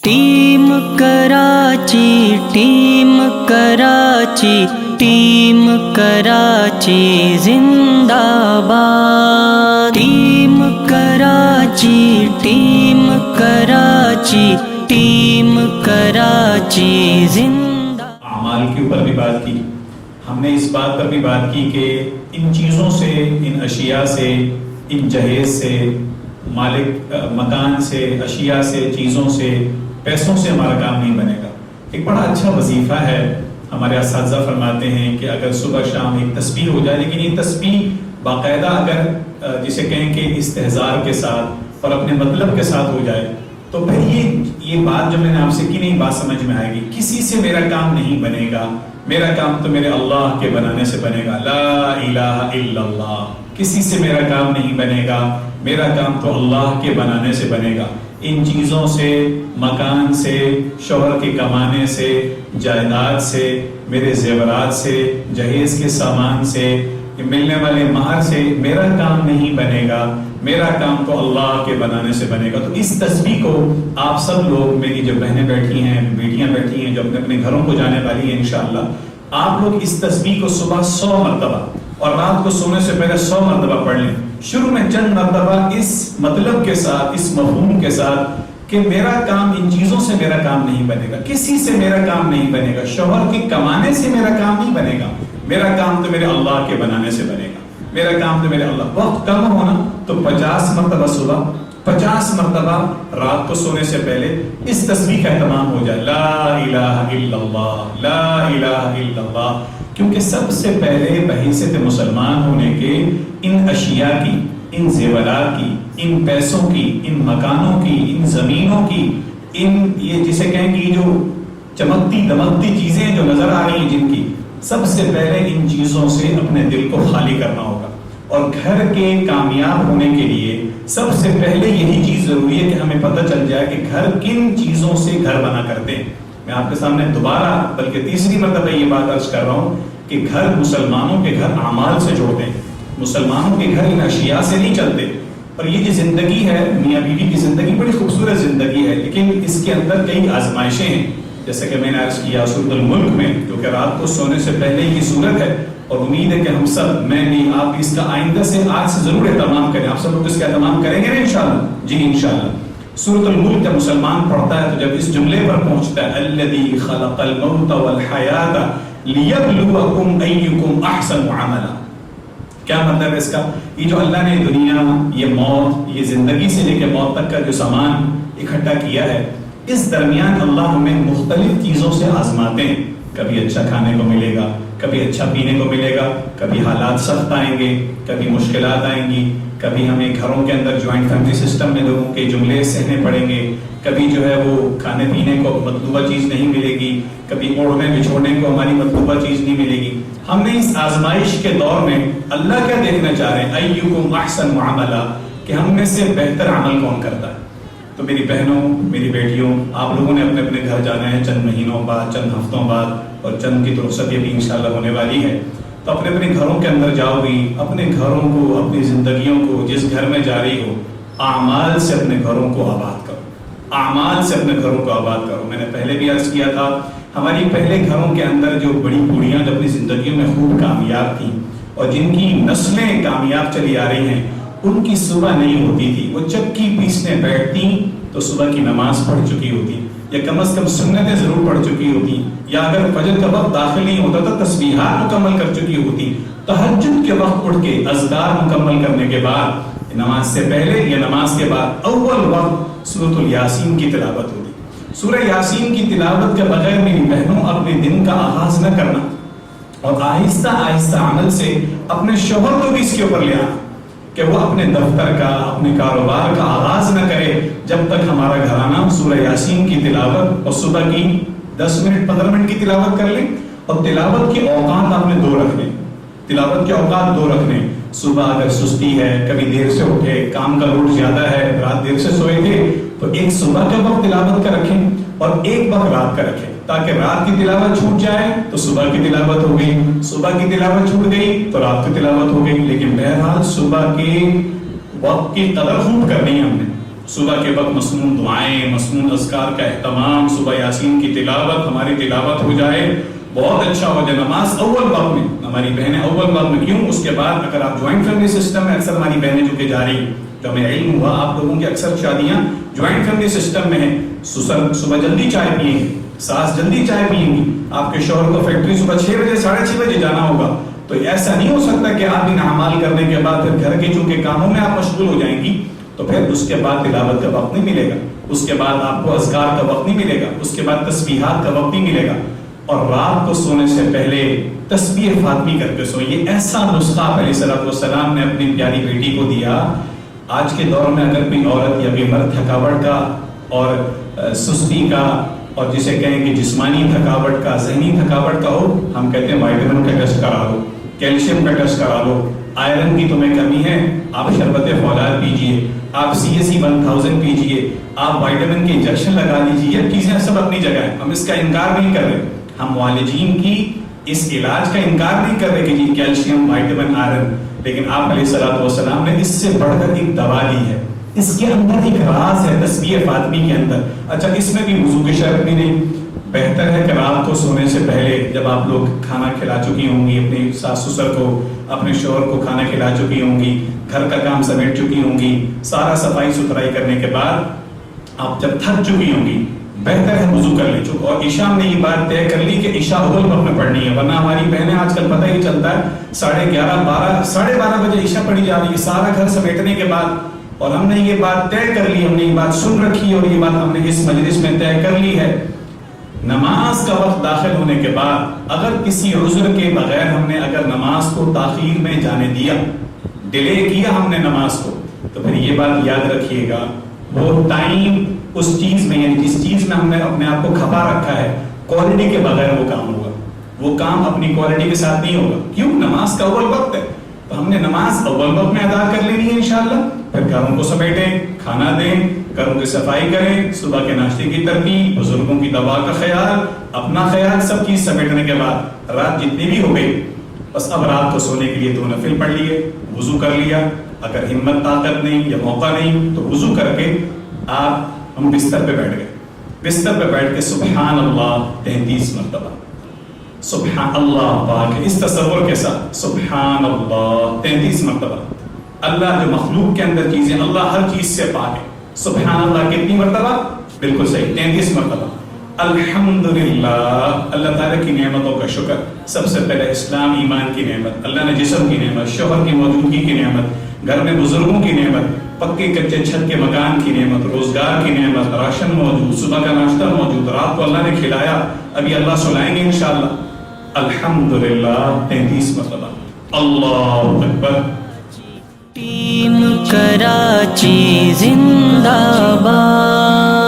Team Karachi, team Karachi, team Karachi زندہ باد، team Karachi, team Karachi, team Karachi زندہ۔ اعمال کے اوپر بھی بات کی، ہم نے اس بات پر بھی بات کی کہ ان چیزوں سے، ان اشیاء سے، ان جہیز سے، مالک مکان سے، اشیاء سے، چیزوں سے، پیسوں سے ہمارا کام نہیں بنے گا۔ ایک بڑا اچھا وظیفہ ہے، ہمارے اساتذہ فرماتے ہیں کہ اگر صبح شام ایک تسبیح ہو جائے، لیکن یہ تسبیح باقاعدہ اگر جسے کہیں کہ استحضار کے ساتھ اور اپنے مطلب کے ساتھ ہو جائے تو پھر یہ بات جو میں نے آپ سے کی نہیں، بات سمجھ میں آئے گی۔ کسی سے میرا کام نہیں بنے گا، میرا کام تو میرے اللہ کے بنانے سے بنے گا، لا الہ الا اللہ۔ کسی سے میرا کام نہیں بنے گا، میرا کام تو اللہ کے بنانے سے بنے گا۔ ان چیزوں سے، مکان سے، شوہر کے کمانے سے، جائیداد سے، میرے زیورات سے، جہیز کے سامان سے، ملنے والے مہر سے میرا کام نہیں بنے گا، میرا کام تو اللہ کے بنانے سے بنے گا۔ تو اس تسبیح کو آپ سب لوگ، میری جو بہنیں بیٹھی ہیں، بیٹیاں بیٹھی ہیں جو اپنے اپنے گھروں کو جانے والی ہیں انشاءاللہ، آپ لوگ اس تسبیح کو صبح 100 مرتبہ اور رات کو سونے سے پہلے 100 مرتبہ پڑھ لیں۔ شروع میں چند مرتبہ اس مطلب کے ساتھ، اس مفہوم کے ساتھ کہ میرا کام، ان چیزوں سے میرا کام نہیں بنے گا، کسی سے میرا کام نہیں بنے گا، شوہر کے کمانے سے میرا کام نہیں بنے گا، میرا کام تو میرے اللہ کے بنانے سے بنے گا، میرا کام تو میرے اللہ۔ وقت کم ہونا تو 50 مرتبہ صبح، 50 مرتبہ رات کو سونے سے پہلے اس تسبیح کا اہتمام ہو جائے، لا الہ الا اللہ، لا الہ الا اللہ۔ کیونکہ سب سے پہلے بحیثیت مسلمان ہونے کے ان اشیاء کی، ان زیورات کی، ان پیسوں کی، ان مکانوں کی، ان زمینوں کی، ان یہ جسے کہیں کہ جو چمکتی دمکتی چیزیں جو نظر آ رہی ہیں جن کی، سب سے پہلے ان چیزوں سے اپنے دل کو خالی کرنا ہوگا۔ اور گھر کے کامیاب ہونے کے لیے سب سے پہلے یہی چیز ضروری ہے کہ ہمیں پتہ چل جائے کہ گھر کن چیزوں سے گھر بنا کرتے ہیں۔ میں آپ کے سامنے دوبارہ بلکہ تیسری مرتبہ یہ بات عرض کر رہا ہوں کہ گھر، مسلمانوں کے گھر اعمال سے جوڑتے ہیں، مسلمانوں کے گھر ان اشیاء سے نہیں چلتے۔ اور یہ جو زندگی ہے، میاں بیوی کی زندگی بڑی خوبصورت زندگی ہے، لیکن اس کے اندر کئی آزمائشیں ہیں، جیسے کہ میں نے عرض کیا سورۃ الملک میں، جو کہ رات کو سونے سے پہلے کی سورت ہے، اور امید ہے کہ ہم سب، میں بھی، آپ اس کا آئندہ سے، آج سے ضرور اہتمام کریں۔ آپ سب لوگ اس کا اہتمام کریں گے نا انشاءاللہ؟ جی انشاءاللہ۔ سورۃ الملک جب مسلمان پڑھتا ہے تو جب اس جملے پر پہنچتا ہے، الذی خلق الموت والحیاۃ لیبلوکم ایکم احسن عملا، کیا مطلب ہے اس کا؟ یہ جو اللہ نے دنیا، یہ موت، یہ زندگی سے لے کے موت تک کا جو سامان اکٹھا کیا ہے، اس درمیان اللہ ہمیں مختلف چیزوں سے آزماتے ہیں۔ کبھی اچھا کھانے کو ملے گا، کبھی اچھا پینے کو ملے گا، کبھی حالات سخت آئیں گے، کبھی مشکلات آئیں گی، کبھی ہمیں گھروں کے اندر جوائنٹ فیملی سسٹم میں لوگوں کے جملے سہنے پڑیں گے، کبھی جو ہے وہ کھانے پینے کو مطلوبہ چیز نہیں ملے گی، کبھی اوڑھنے بچھوڑنے کو ہماری مطلوبہ چیز نہیں ملے گی۔ ہم نے اس آزمائش کے دور میں اللہ کیا دیکھنا چاہ رہے ہیں؟ ایکم احسن عملا، کہ ہم میں سے بہتر عمل کون کرتا ہے۔ تو میری بہنوں، میری بیٹیوں، آپ لوگوں نے اپنے اپنے گھر جانا ہے چند مہینوں بعد، چند ہفتوں بعد، اور چند کی تو رخصت بھی انشاءاللہ ہونے والی ہے۔ تو اپنے اپنے گھروں کے اندر جاؤ گی، اپنے گھروں کو، اپنی زندگیوں کو، جس گھر میں جا رہی ہو، اعمال سے اپنے گھروں کو آباد کرو، اعمال سے اپنے گھروں کو آباد کرو۔ میں نے پہلے بھی عرض کیا تھا، ہماری پہلے گھروں کے اندر جو بڑی بوڑھیاں جو اپنی زندگیوں میں خوب کامیاب تھیں اور جن کی نسلیں کامیاب چلی آ رہی ہیں، ان کی صبح نہیں ہوتی تھی، وہ چکی پیسنے بیٹھتی تو صبح کی نماز پڑھ چکی ہوتی، یا کم از کم سنتیں ضرور پڑھ چکی ہوتی، یا اگر فجر کا وقت داخل نہیں ہوتا تھا تسبیحات مکمل کر چکی ہوتی۔ تہجد کے وقت اٹھ کے اذکار مکمل کرنے کے بعد، نماز سے پہلے یا نماز کے بعد، اول وقت سورۃ الیاسین کی تلاوت ہوتی۔ سورہ یاسین کی تلاوت کے بغیر میری بہنوں اپنے دن کا آغاز نہ کرنا، اور آہستہ آہستہ عمل سے اپنے شوہر کو بھی اس کے اوپر لے آنا کہ وہ اپنے دفتر کا، اپنے کاروبار کا آغاز نہ کرے جب تک ہمارا گھرانہ سورہ یاسین کی تلاوت اور صبح کی 10 منٹ 15 منٹ کی تلاوت کر لیں۔ اور تلاوت کے اوقات آپ نے 2 رکھنے، تلاوت کے اوقات 2 رکھنے۔ صبح اگر سستی ہے، کبھی دیر سے اٹھے، کام کا لوڈ زیادہ ہے، رات دیر سے سوئے تھے، تو ایک صبح کا وقت تلاوت کا رکھیں اور ایک وقت رات کا رکھیں، تاکہ رات کی تلاوت چھوٹ جائے تو صبح کی تلاوت ہو گئی، صبح کی تلاوت چھوٹ گئی تو رات کی تلاوت ہو گئی۔ لیکن بہرحال صبح کے وقت کی قدر خوب کرنی ہے ہم نے، صبح کے وقت مسنون دعائیں، مسنون اذکار کا اہتمام، صبح یاسین کی تلاوت، ہماری تلاوت ہو جائے، بہت اچھا ہو جائے. نماز اول وقت میں، ہماری بہنیں اول وقت میں کیوں؟ اس کے بعد اگر آپ جوائنٹ فیملی سسٹم میں، اکثر ہماری بہنیں جو کہ جا رہی ہیں، جو ہمیں علم ہوا آپ لوگوں کی اکثر شادیاں جوائنٹ فیملی سسٹم میں ہیں، صبح جلدی چائے پیئیں گے، ساس جلدی چائے پیئیں گی، آپ کے شوہر کو فیکٹری صبح 6 بجے 6:30 بجے جانا ہوگا، تو ایسا نہیں ہو سکتا کہ آپ ان اعمال کرنے کے بعد پھر گھر کے چونکہ کاموں میں آپ مشغول ہو جائیں گی تو پھر اس کے بعد تلاوت کا وقت نہیں ملے گا، اس کے بعد آپ کو اذکار کا وقت نہیں ملے گا، اس کے بعد تسبیحات کا وقت نہیں ملے گا. اور رات کو سونے سے پہلے تسبیح فاطمی کر کے سوئیں. یہ ایسا نسخہ علیہ الصلوۃ والسلام نے اپنی پیاری بیٹی کو دیا. آج کے دور میں اگر کوئی عورت یا کوئی مرد تھکاوٹ کا اور سستی کا اور جسے کہیں کہ جسمانی تھکاوٹ کا، ذہنی تھکاوٹ کا ہو، ہم کہتے ہیں وائٹامن کا ٹیسٹ کرا لو، کیلشیم کا ٹیسٹ کرا لو، آئرن کی تمہیں کمی ہے آپ شربت فولاد پیجئے، آپ CSE 1000 پیجئے، آپ وائٹامن کے انجیکشن لگا لیجئے. یہ چیزیں سب اپنی جگہ ہیں، ہم اس کا انکار نہیں کر رہے، ہم معالجین کی اس علاج کا انکار نہیں کر رہے کہ جی کیلشیم، وائٹامن، آئرن، لیکن آپ علیہ الصلوۃ والسلام نے اس سے بڑھ کر ایک دوا دی ہے. اس کے اندر ایک راز ہے تسبیح فاطمی کے اندر. اچھا اس میں بھی وضو کی شرط بھی نہیں. بہتر ہے کہ رات کو سونے سے پہلے جب آپ لوگ کھانا کھلا چکی ہوں گی، اپنی ساس سسر کو، اپنے شوہر کو کھانا کھلا چکی ہوں گی، گھر کا کام سمیٹ چکی ہوں گی، سارا صفائی ستھرائی کرنے کے بعد آپ جب تھک چکی ہوں گی، بہتر ہے وضو کر لے. اور عشاء نے یہ بات طے کر لی کہ عشاء اول وقت میں پڑھنی ہے، ورنہ ہماری بہنیں آج کل پتہ ہی چلتا ہے 11:30 12 12:30 بجے عشاء پڑھی جا رہی ہے سارا گھر سمیٹنے کے بعد. اور ہم نے یہ بات طے کر لی، ہم نے یہ بات سن رکھی اور یہ بات ہم نے اس مجلس میں طے کر لی ہے، نماز کا وقت داخل ہونے کے بعد اگر کسی عذر کے بغیر ہم نے اگر نماز کو تاخیر میں جانے دیا، ڈیلے کیا ہم نے نماز کو، تو پھر یہ بات یاد رکھیے گا وہ ٹائم اس چیز میں، یعنی جس چیز میں ہم نے اپنے آپ کو کھپا رکھا ہے، کوالٹی کے بغیر وہ کام ہوگا، وہ کام اپنی کوالٹی کے ساتھ نہیں ہوگا. کیوں؟ نماز کا اول وقت ہے، تو ہم نے نماز اول وقت میں ادا کر لینی ہے انشاءاللہ. پھر گھروں کو سمیٹیں، کھانا دیں، گھروں کی صفائی کریں، صبح کے ناشتے کی ترتیب، بزرگوں کی دوا کا خیال، اپنا خیال، سب چیز سمیٹنے کے بعد رات جتنی بھی ہو گئی، بس اب رات کو سونے کے لیے 2 نفل پڑھ لیے، وضو کر لیا. اگر ہمت طاقت نہیں یا موقع نہیں تو وضو کر کے ہم بستر پہ بیٹھ گئے. بستر پہ بیٹھ کے سبحان اللہ 33 مرتبہ، سبحان اللہ پاک، اس تصور کے ساتھ سبحان اللہ 33 مرتبہ. اللہ جو مخلوق کے اندر چیزیں، اللہ ہر چیز سے پاک ہے. سبحان اللہ کتنی مرتبہ؟ بالکل صحیح 33 مرتبہ. الحمدللہ، اللہ تعالیٰ کی نعمتوں کا شکر. سب سے پہلے اسلام ایمان کی نعمت، اللہ نے جسم کی نعمت، شوہر کی موجودگی کی نعمت، گھر میں بزرگوں کی نعمت، پکے کچے چھت کے مکان کی نعمت، روزگار کی نعمت، راشن موجود، صبح کا ناشتہ موجود، رات کو اللہ نے کھلایا، ابھی اللہ سلائیں گے انشاءاللہ. الحمدللہ 33 مرتبہ. اللہ اکبر. ٹیم کراچی زندہ باد.